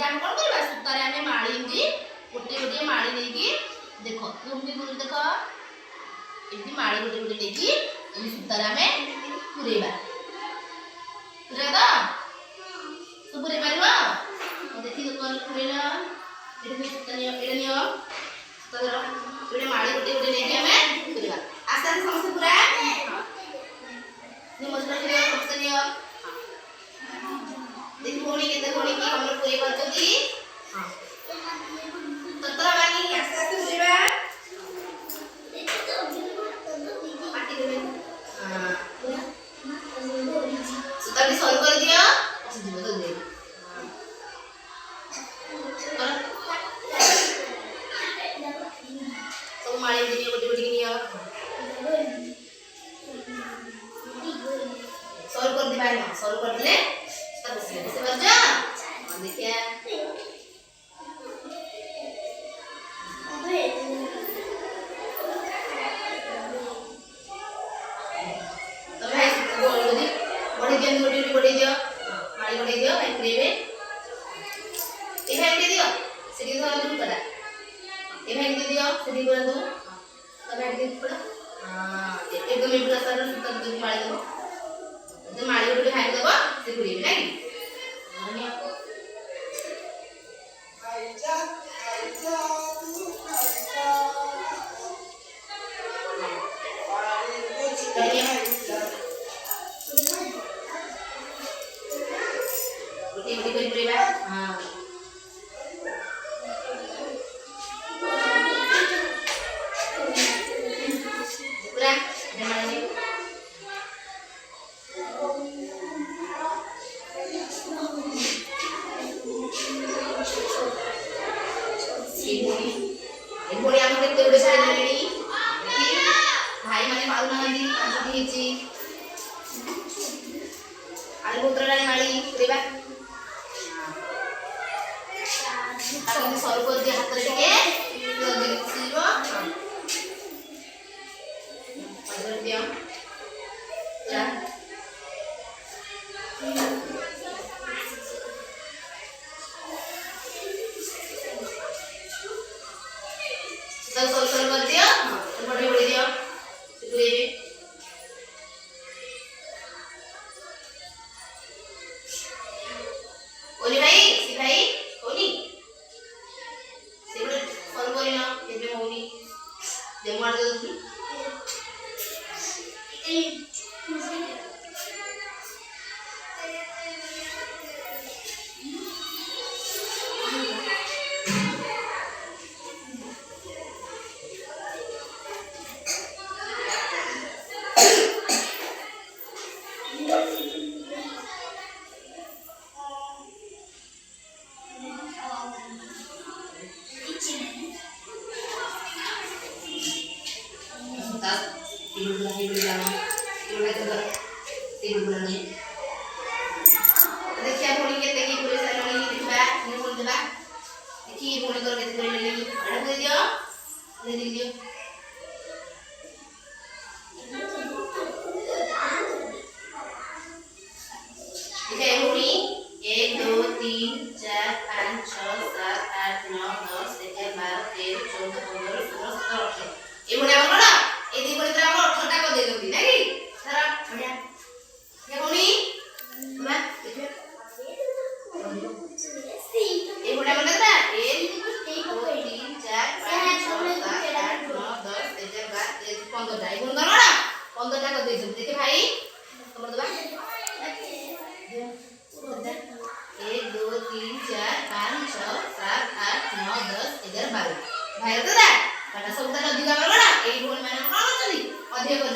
हम कोन करबा सुतारे हमें माळी जी गोटे गोटे माळी लेकी देखो तुम भी बोल देखो इदी माळी गोटे गोटे लेकी इ सुतारे हमें पुरेबा पुरे दा तो पुरे परबा देखि तो कोन पुरेला एडी सुतानियो एडी नियो सुतारे एडी माळी गोटे गोटे लेकी हमें पुरेबा आस्ते आस्ते समस्त पूरा नि मजला के समस्त नियो देखो होनी की हम लोग पूरे कर दोगी हां ततरा बानी आस्ते आस्ते पुरेबा पाटी देबे हां सुतार भी सॉल्व कर दिया जीव तो दे तो माळी दिनी गोटी गोटी निया सॉल्व कर दिबा ना सॉल्व कर दिले तब से कर जा देखिए तो भाई बड़ी दियो बड़ी दियो मारी बड़ी दियो भाई प्रेमे ए भाई दे दियो सीधी धरा दूर करा ए भाई दे दियो सीधी धरा दो तो भाई दे पड़ा हां एकदम एक ग्लास वाला सुतर दूध मारी दो तो मारी उठे भाई दबा से पूरी नहीं नहीं आपको आइजा गोटी गोटी पूरी हां पूरा जमाने एबोडी हम केते उडे साइड लेनी भाई माने पाउ ना दी आजती हेची आले बोतराणी माळी पुरेबा हां सॉल्व कर दे हाथ रे के जल्दी सीबो अदर दिया जा सब सॉल्व कर दिया हां बड़े बड़े दिया पूरे ओली भाई सी भाई ओली से बड़े सॉल्व करिना एबे होनी जे मार दे तू देखिए बोली के देखिए पूरे सारे बोली देखबा ने बोल देबा देखिए बोली कर के पूरे ले ली अरे दे दियो ले दियो देखिए बोली 1 2 3 4 5 6 7 8 9 10 11 12 13 14 15 16 17 18 ये बोले हमर ना ए दी बोले तरा हमर 18 टा को दे दोगी नहीं सारा बढ़िया ये बोली मैं देखिए ये बोले बोले ना 1 2 3 4 5 6 7 8 9 10 11 12 13 15 टा ये बोल ना 15 टा को दे दो देखिए भाई खबर दबा 1 2 3 4 5 6 7 8 9 10 11 12 भाई तो दा काटा सब ता नदी का बड़ा ए बोल मैंने कौन चली अधिक कर